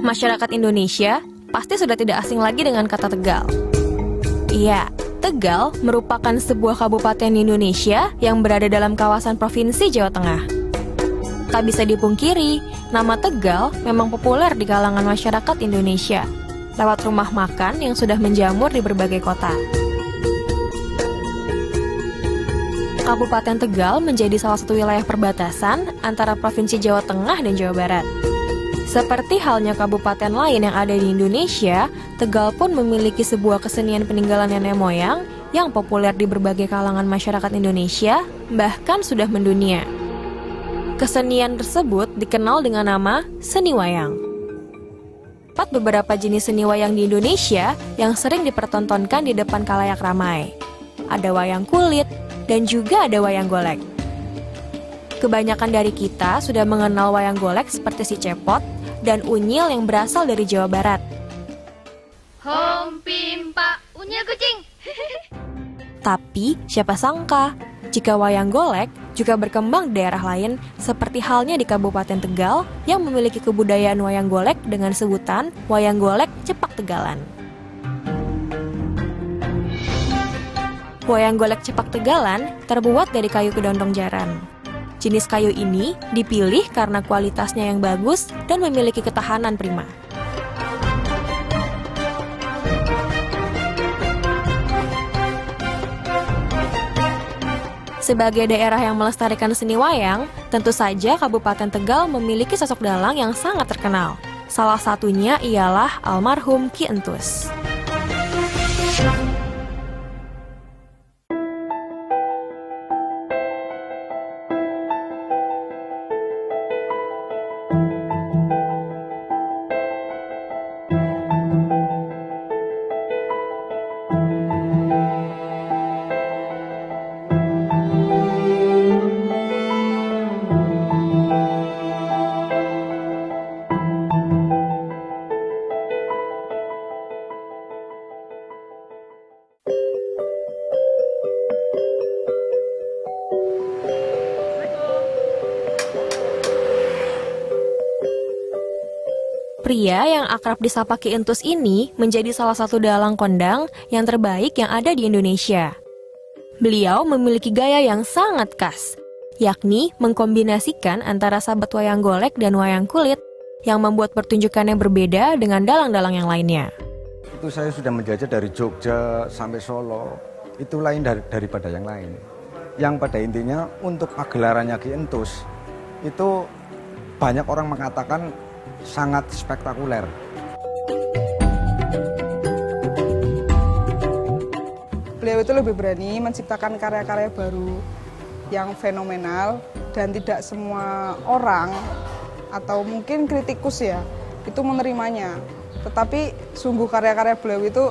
Masyarakat Indonesia pasti sudah tidak asing lagi dengan kata Tegal. Iya, Tegal merupakan sebuah kabupaten di Indonesia yang berada dalam kawasan Provinsi Jawa Tengah. Tak bisa dipungkiri, nama Tegal memang populer di kalangan masyarakat Indonesia, lewat rumah makan yang sudah menjamur di berbagai kota. Kabupaten Tegal menjadi salah satu wilayah perbatasan antara Provinsi Jawa Tengah dan Jawa Barat. Seperti halnya kabupaten lain yang ada di Indonesia, Tegal pun memiliki sebuah kesenian peninggalan nenek moyang yang populer di berbagai kalangan masyarakat Indonesia, bahkan sudah mendunia. Kesenian tersebut dikenal dengan nama seni wayang. Terdapat beberapa jenis seni wayang di Indonesia yang sering dipertontonkan di depan khalayak ramai. Ada wayang kulit, dan juga ada wayang golek. Kebanyakan dari kita sudah mengenal wayang golek seperti si Cepot dan Unyil yang berasal dari Jawa Barat. Hom pimpa unyil kucing. Tapi siapa sangka jika wayang golek juga berkembang di daerah lain seperti halnya di Kabupaten Tegal yang memiliki kebudayaan wayang golek dengan sebutan wayang golek Cepak Tegalan. Wayang golek Cepak Tegalan terbuat dari kayu kedondong jaran. Jenis kayu ini dipilih karena kualitasnya yang bagus dan memiliki ketahanan prima. Sebagai daerah yang melestarikan seni wayang, tentu saja Kabupaten Tegal memiliki sosok dalang yang sangat terkenal. Salah satunya ialah almarhum Ki Entus. Pria yang akrab disapa Ki Entus ini menjadi salah satu dalang kondang yang terbaik yang ada di Indonesia. Beliau memiliki gaya yang sangat khas, yakni mengkombinasikan antara sabet wayang golek dan wayang kulit yang membuat pertunjukannya berbeda dengan dalang-dalang yang lainnya. Itu saya sudah menjajah dari Jogja sampai Solo, itu lain daripada yang lain. Yang pada intinya untuk pagelarannya Ki Entus, itu banyak orang mengatakan sangat spektakuler. Beliau itu lebih berani menciptakan karya-karya baru yang fenomenal dan tidak semua orang atau mungkin kritikus ya itu menerimanya. Tetapi sungguh karya-karya beliau itu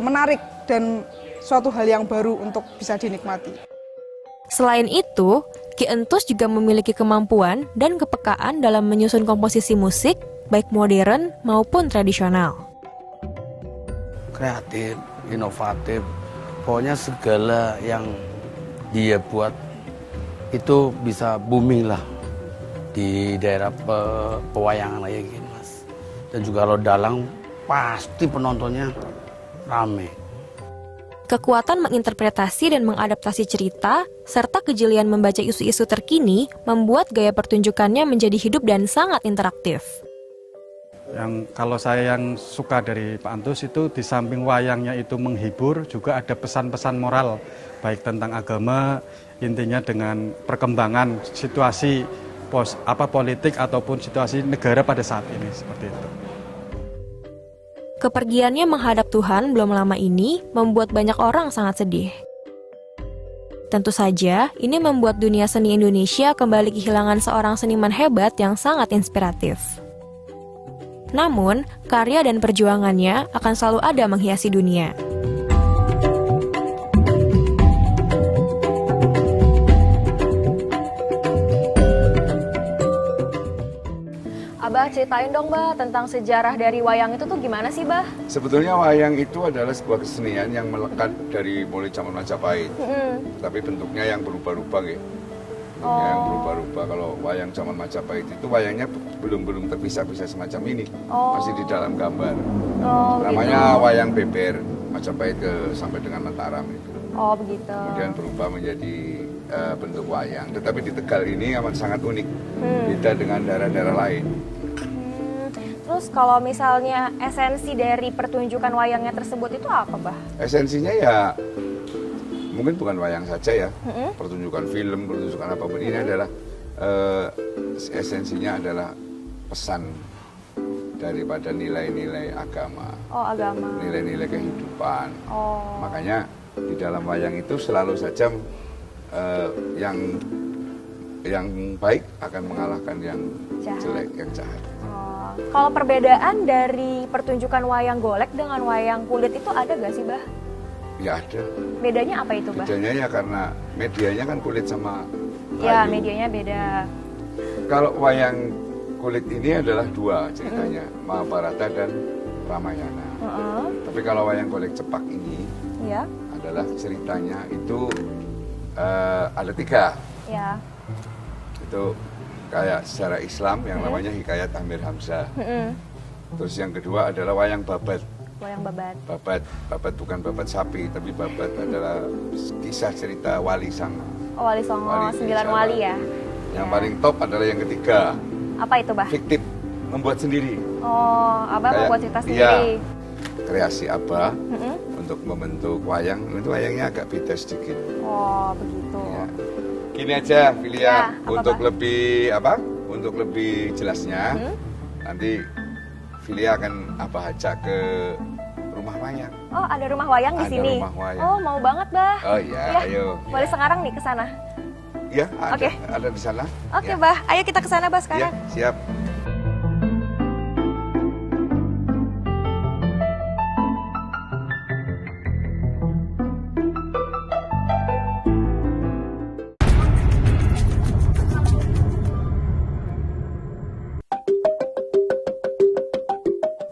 menarik dan suatu hal yang baru untuk bisa dinikmati. Selain itu, Ki Entus juga memiliki kemampuan dan kepekaan dalam menyusun komposisi musik, baik modern maupun tradisional. Kreatif, inovatif, pokoknya segala yang dia buat itu bisa booming lah di daerah pewayangan kayak gini, Mas. Dan juga kalau dalang pasti penontonnya rame. Kekuatan menginterpretasi dan mengadaptasi cerita, serta kejelian membaca isu-isu terkini, membuat gaya pertunjukannya menjadi hidup dan sangat interaktif. Kalau saya yang suka dari Pak Entus itu di samping wayangnya itu menghibur, juga ada pesan-pesan moral, baik tentang agama, intinya dengan perkembangan situasi politik ataupun situasi negara pada saat ini, seperti itu. Kepergiannya menghadap Tuhan belum lama ini membuat banyak orang sangat sedih. Tentu saja, ini membuat dunia seni Indonesia kembali kehilangan seorang seniman hebat yang sangat inspiratif. Namun, karya dan perjuangannya akan selalu ada menghiasi dunia. Abah, ceritain dong, Bah, tentang sejarah dari wayang itu tuh gimana sih, Bah? Sebetulnya wayang itu adalah sebuah kesenian yang melekat dari mulai zaman Majapahit. Tapi bentuknya yang berubah-ubah, gitu. yang berubah-ubah. Kalau wayang zaman Majapahit itu wayangnya belum terpisah-pisah semacam ini, masih di dalam gambar. Namanya wayang beber Majapahit sampai dengan Mataram itu. Oh begitu. Kemudian berubah menjadi bentuk wayang. Tetapi di Tegal ini amat sangat unik, beda dengan daerah-daerah lain. Terus kalau misalnya esensi dari pertunjukan wayangnya tersebut itu apa, Bah? Esensinya ya mungkin bukan wayang saja ya, pertunjukan film, pertunjukan apapun ini adalah esensinya adalah pesan daripada nilai-nilai agama. Oh, agama. Nilai-nilai kehidupan. Oh. Makanya di dalam wayang itu selalu saja yang baik akan mengalahkan yang jelek, yang jahat. Kalau perbedaan dari pertunjukan wayang golek dengan wayang kulit itu ada gak sih, Bah? Ya ada. Bedanya apa itu, Bah? Bedanya ya karena medianya kan kulit sama ya, kayu. medianya beda. Kalau wayang kulit ini adalah dua ceritanya, Mahabharata dan Ramayana. Tapi kalau wayang golek cepak ini Ya. adalah ceritanya itu ada tiga. Ya. Itu kayak secara Islam yang namanya Hikayat Amir Hamzah. Terus yang kedua adalah wayang babat. Wayang babat. Babat bukan babat sapi, tapi babat adalah kisah cerita Wali Sanga. Oh, Wali Songo, Wali 9 Desa. wali ya. Yang paling top adalah yang ketiga, Apa itu, Bah? fiktif, membuat sendiri. Oh, Abah Kayak- membuat cerita iya. sendiri. Kreasi Abah untuk membentuk wayang, itu wayangnya agak beda sedikit. Oh, begitu. Ya. Gini aja, Filia, Ya, apa, untuk Pak? lebih jelasnya, nanti Filia akan Abah ajak ke rumah wayang. Oh, ada rumah wayang di Ada sini. rumah wayang. Oh, mau banget, Bah. Oh iya, ayo. Boleh sekarang nih ke sana. Ya, ada, Oke. ada di sana. Oke, Ya. Bah. Ayo kita ke sana, Bah, Ya, sekarang. siap.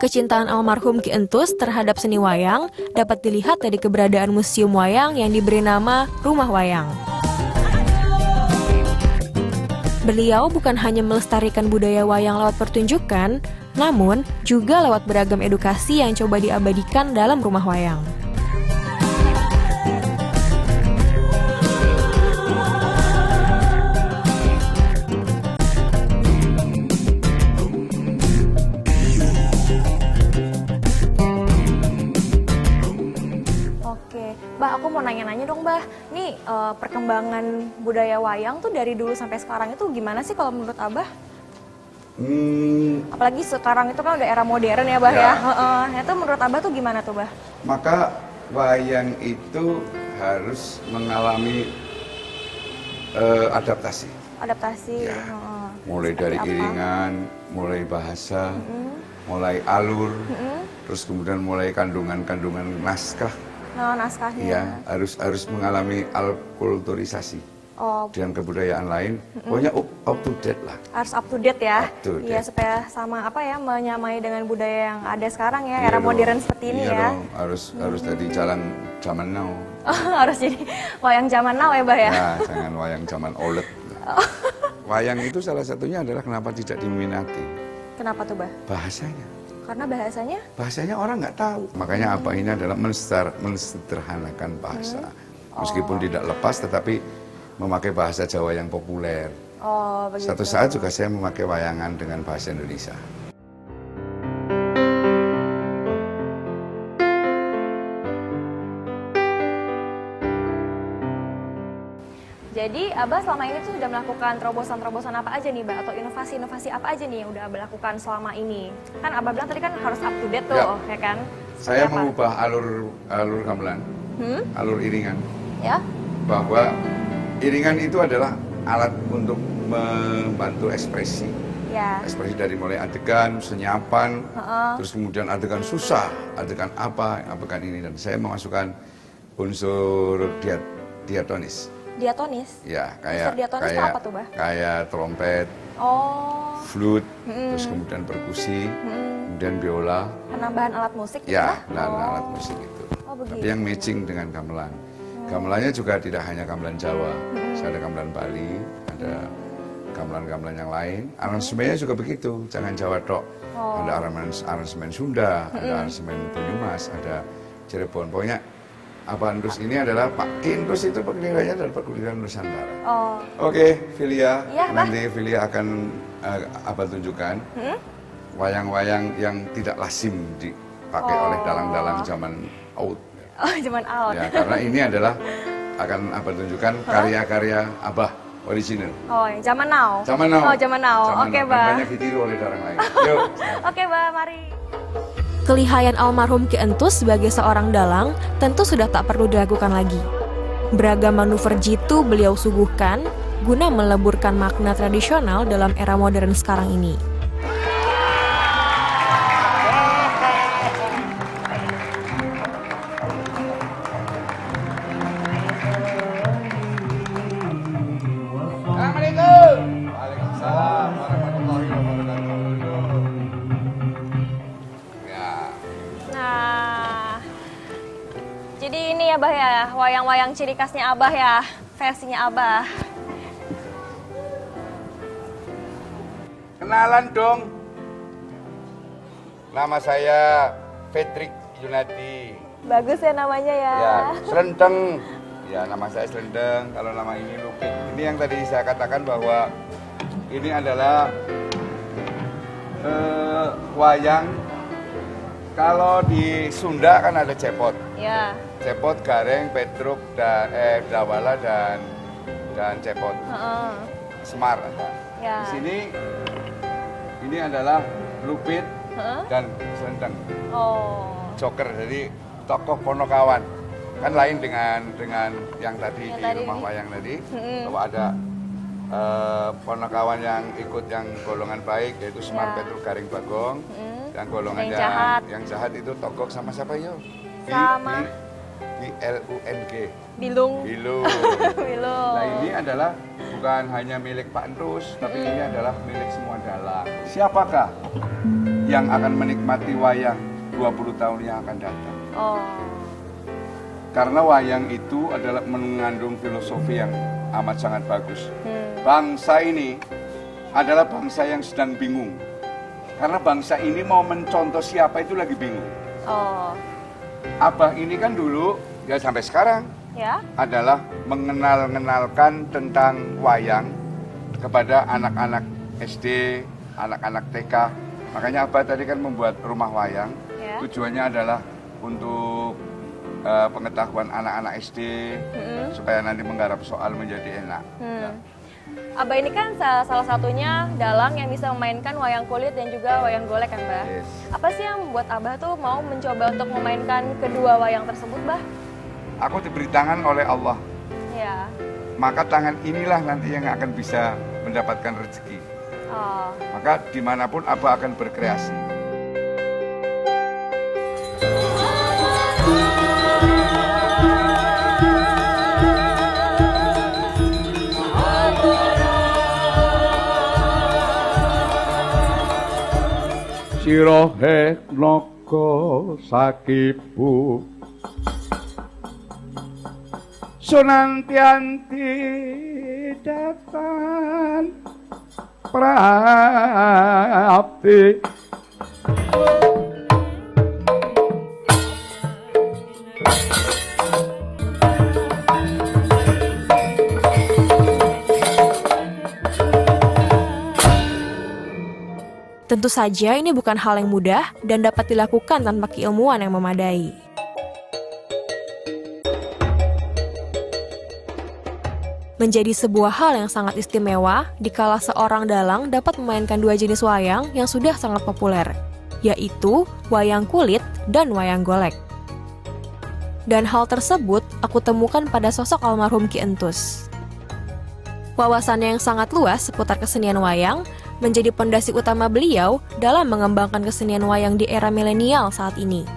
Kecintaan almarhum Ki Entus terhadap seni wayang dapat dilihat dari keberadaan museum wayang yang diberi nama Rumah Wayang. Beliau bukan hanya melestarikan budaya wayang lewat pertunjukan, namun juga lewat beragam edukasi yang coba diabadikan dalam rumah wayang. Oke, Bah, aku mau nanya-nanya dong, Bah. Nih, perkembangan budaya wayang tuh dari dulu sampai sekarang itu gimana sih kalau menurut Abah? Apalagi sekarang itu kan udah era modern ya, Bah, ya. Itu menurut Abah tuh gimana tuh, Bah? Maka wayang itu harus mengalami adaptasi. Adaptasi. Ya. heeh. Mulai Seperti dari apa? iringan, mulai bahasa, mulai alur, terus kemudian mulai kandungan-kandungan naskah. Nah, naskahnya. Ya, harus mengalami alkulturisasi Oh, dengan kebudayaan lain. Pokoknya up to date lah. harus up to date ya. Up to Iya, date. supaya sama apa ya, menyamai dengan budaya yang ada sekarang ya, Iya era dong. modern seperti ini Iya ya. dong, harus dari jalan zaman now. Oh, harus jadi wayang zaman now ya, Bah ya. Ya, jangan wayang zaman old. Wayang itu salah satunya adalah kenapa tidak diminati. Kenapa tuh, Bah? Bahasanya. Karena bahasanya Bahasanya orang nggak tahu. Makanya apa ini adalah mensederhanakan bahasa. Meskipun tidak lepas tetapi memakai bahasa Jawa yang populer. oh begitu. Satu saat juga saya memakai wayangan dengan bahasa Indonesia. Jadi Abah selama ini tuh sudah melakukan terobosan-terobosan apa aja nih, Bah? Atau inovasi-inovasi apa aja nih yang udah Abah lakukan selama ini? Kan Abah bilang tadi kan harus up to date tuh, ya kan? Saya Seperti apa? mengubah alur gamelan, alur iringan. Ya? Bahwa iringan itu adalah alat untuk membantu ekspresi. Ya. Ekspresi dari mulai adegan, senyapan, terus kemudian adegan susah, adegan apa, adegan ini. Dan saya memasukkan unsur diatonis. Diatonis? Ya, Unsur diatonis itu apa tuh, Bah? Kayak trompet, Oh, flute, terus kemudian perkusi, kemudian biola. penambahan alat musik gitu, Ya, Bah? dan alat musik itu. Oh, begitu. Tapi yang matching dengan gamelan. Gamelannya juga tidak hanya gamelan Jawa. Saya ada gamelan Bali, ada ada gamelan-gamelan yang lain. Aransemennya juga begitu, jangan Jawa tok. Ada aransemen Sunda, ada aransemen Banyumas, ada Cirebon. Pokoknya Abah Entus ini adalah Entus itu penilaiannya adalah perguruan Nusantara. Oke, Filia, Ya, nanti Filia akan Abah tunjukkan wayang-wayang yang tidak lazim dipakai oleh dalang-dalang zaman out. Oh, zaman out. Ya, karena ini adalah akan Abah tunjukkan karya-karya Abah original. Oh, yang zaman now. Zaman now. Oh, zaman now. Oke, Dan Bah. banyak ditiru oleh orang lain. Yuk. Oke, Bah, mari. Kelihayan almarhum Ki Entus sebagai seorang dalang tentu sudah tak perlu diragukan lagi. Beragam manuver jitu beliau suguhkan guna meleburkan makna tradisional dalam era modern sekarang ini. Assalamualaikum. Waalaikumsalam warahmatullahi wabarakatuh. Ya. Nah, jadi ini ya Bah ya, wayang-wayang ciri khasnya Abah ya, versinya Abah. Kenalan dong. Nama saya Patrick Yunadi. Bagus ya namanya ya. Ya, Slenteng. Ya, nama saya Slenteng. Kalau nama ini Lupit. Ini yang tadi saya katakan bahwa ini adalah wayang. Kalau di Sunda kan ada cepot. Ya. Cepot, gareng, petruk, dawala dan cepot. Semar ada. Ya. Di sini ini adalah Lupit dan Slenteng. Oh. Joker, jadi tokoh Ponokawan. Kan lain dengan yang tadi Yang di tadi rumah di- wayang tadi, bahwa ada Ponokawan yang ikut yang golongan baik, yaitu Semar, Ya. Petruk, Garing, Bagong. Dan golongan Yang jahat. yang jahat itu tokoh sama siapa yo? Sama. BLUNG. Bilung. Bilung. Bilung. Nah, ini adalah bukan hanya milik Pak Entus, tapi ini adalah milik semua dalang. Siapakah yang akan menikmati wayang 20 tahun yang akan datang? Oh. Karena wayang itu adalah mengandung filosofi yang amat sangat bagus. Bangsa ini adalah bangsa yang sedang bingung. Karena bangsa ini mau mencontoh siapa itu lagi bingung. Oh. Abah ini kan dulu, ya sampai sekarang, Ya. adalah mengenalkan tentang wayang kepada anak-anak SD, anak-anak TK. Makanya Abah tadi kan membuat rumah wayang. Ya. Tujuannya adalah untuk pengetahuan anak-anak SD, supaya nanti menggarap soal menjadi enak. Nah, Abah ini kan salah satunya dalang yang bisa memainkan wayang kulit dan juga wayang golek kan, Bah? yes. Apa sih yang membuat Abah tuh mau mencoba untuk memainkan kedua wayang tersebut, Bah? Aku diberi tangan oleh Allah, Ya. maka tangan inilah nanti yang akan bisa mendapatkan rezeki. Oh. Maka dimanapun Abah akan berkreasi. Sirohe noko sakibu Sunantianti datang prapti. Tentu saja ini bukan hal yang mudah dan dapat dilakukan tanpa keilmuan yang memadai. Menjadi sebuah hal yang sangat istimewa dikala seorang dalang dapat memainkan dua jenis wayang yang sudah sangat populer, yaitu wayang kulit dan wayang golek. Dan hal tersebut aku temukan pada sosok almarhum Ki Entus. Wawasannya yang sangat luas seputar kesenian wayang menjadi pondasi utama beliau dalam mengembangkan kesenian wayang di era milenial saat ini.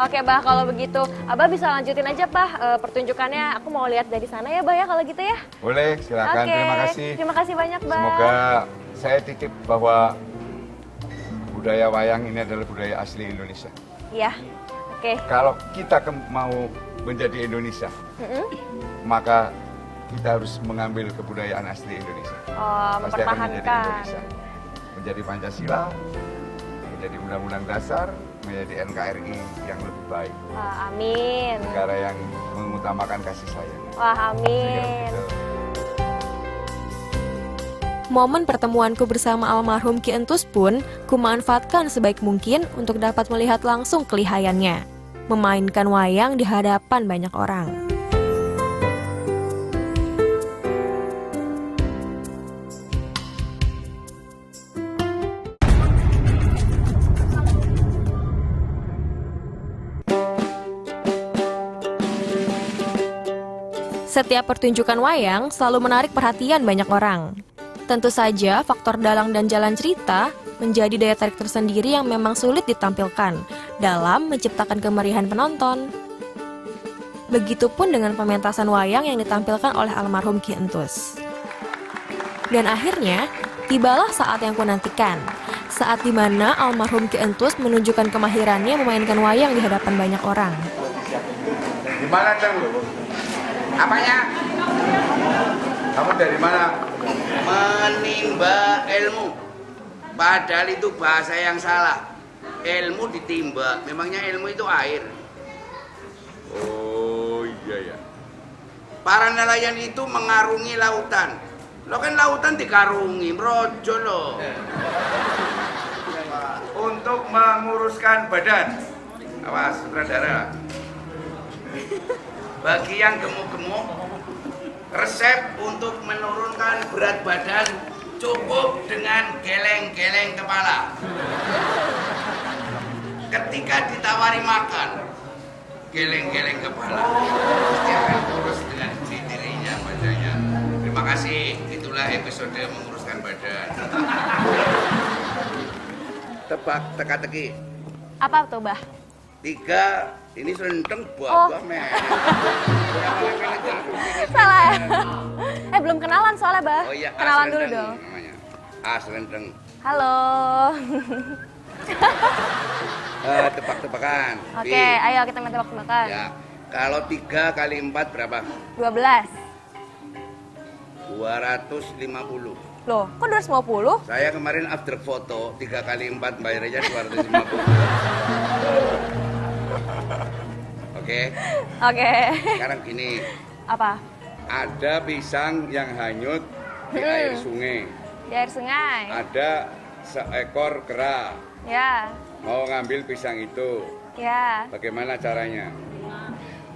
Oke, Bah, kalau begitu, Abah bisa lanjutin aja, Bah, pertunjukannya. Aku mau lihat dari sana ya, Bah, ya, kalau gitu ya. Boleh, silakan. Oke, Terima kasih. Terima kasih banyak, Bah. Semoga saya titip bahwa budaya wayang ini adalah budaya asli Indonesia. Iya. Oke. Kalau kita mau menjadi Indonesia, maka kita harus mengambil kebudayaan asli Indonesia. Pasti akan menjadi Indonesia. Menjadi Pancasila, menjadi Undang-Undang Dasar, menjadi NKRI yang lebih baik. Wah, amin. Negara yang mengutamakan kasih sayang. Wah, amin. Momen pertemuanku bersama almarhum Ki Entus pun kumanfaatkan sebaik mungkin untuk dapat melihat langsung kelihayannya, memainkan wayang di hadapan banyak orang. Setiap pertunjukan wayang selalu menarik perhatian banyak orang. Tentu saja, faktor dalang dan jalan cerita menjadi daya tarik tersendiri yang memang sulit ditampilkan dalam menciptakan kemerihan penonton. Begitupun dengan pementasan wayang yang ditampilkan oleh almarhum Ki Entus. Dan akhirnya, tibalah saat yang kunantikan. Saat dimana almarhum Ki Entus menunjukkan kemahirannya memainkan wayang di hadapan banyak orang. Gimana, Cang? Apanya? Kamu dari mana? Menimba ilmu. Padahal itu bahasa yang salah. Ilmu ditimba. Memangnya ilmu itu air. Oh iya ya. Para nelayan itu mengarungi lautan. Lo kan lautan dikarungi, merojo lo. Untuk menguruskan badan. Awas, sutradara. Bagi yang gemuk-gemuk, resep untuk menurunkan berat badan cukup dengan geleng-geleng kepala. Ketika ditawari makan, geleng-geleng kepala, pasti akan kurus dengan dirinya badannya. Terima kasih, itulah episode menguruskan badan. Tebak teka-teki. Apa tuh, Bah? 3, ini selenteng buah men. Salah ya? Belum kenalan soalnya, Bah. Oh iya, kenalan dulu dong. Namanya. Selenteng. Halo. Tebak-tebakan. Oke, ayo kita main tebak-tebakan. Ya. Kalau 3 kali 4 berapa? 12. 250. Loh, kok 250? Saya kemarin after foto 3 kali 4 bayarnya 250. Oke. Oke. Sekarang gini. Apa? Ada pisang yang hanyut di air sungai. Di air sungai. Ada seekor kera. Ya. Mau ngambil pisang itu. Ya. Bagaimana caranya?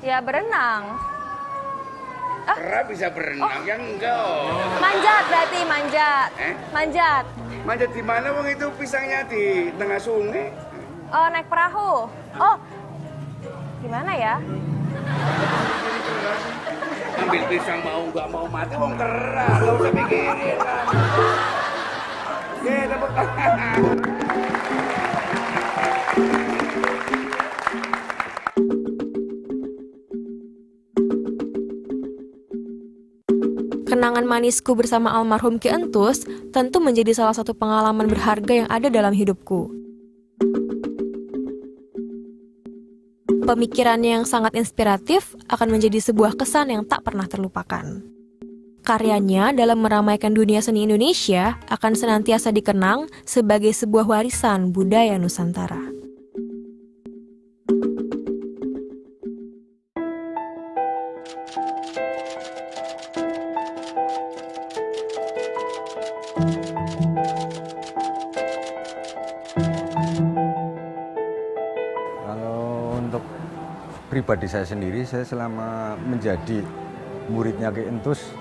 Ya berenang. Kera bisa berenang, ya enggak. Manjat berarti, manjat. Manjat. Manjat di mana wong itu pisangnya di tengah sungai? Oh, naik perahu. Oh. Gimana ya? Ambil pisang mau nggak mau mati, wong kera, nggak usah pikirin. Oke, tepuk tangan. Kenangan manisku bersama almarhum Ki Entus tentu menjadi salah satu pengalaman berharga yang ada dalam hidupku. Pemikirannya yang sangat inspiratif akan menjadi sebuah kesan yang tak pernah terlupakan. Karyanya dalam meramaikan dunia seni Indonesia akan senantiasa dikenang sebagai sebuah warisan budaya Nusantara. Pribadi saya sendiri, saya selama menjadi muridnya Ki Entus,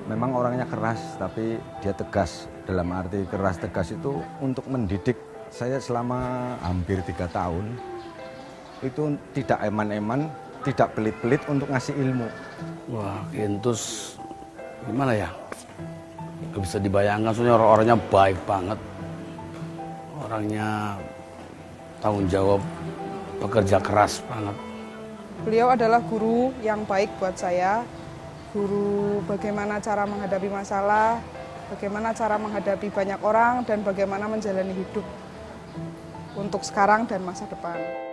memang orangnya keras, tapi dia tegas. Dalam arti keras tegas itu untuk mendidik saya selama hampir 3 tahun. Itu tidak eman-eman, tidak pelit-pelit untuk ngasih ilmu. Wah, Ki Entus gimana ya? Gak bisa dibayangkan, soalnya orangnya baik banget. Orangnya tanggung jawab, pekerja keras banget. Beliau adalah guru yang baik buat saya, guru bagaimana cara menghadapi masalah, bagaimana cara menghadapi banyak orang, dan bagaimana menjalani hidup. untuk sekarang dan masa depan.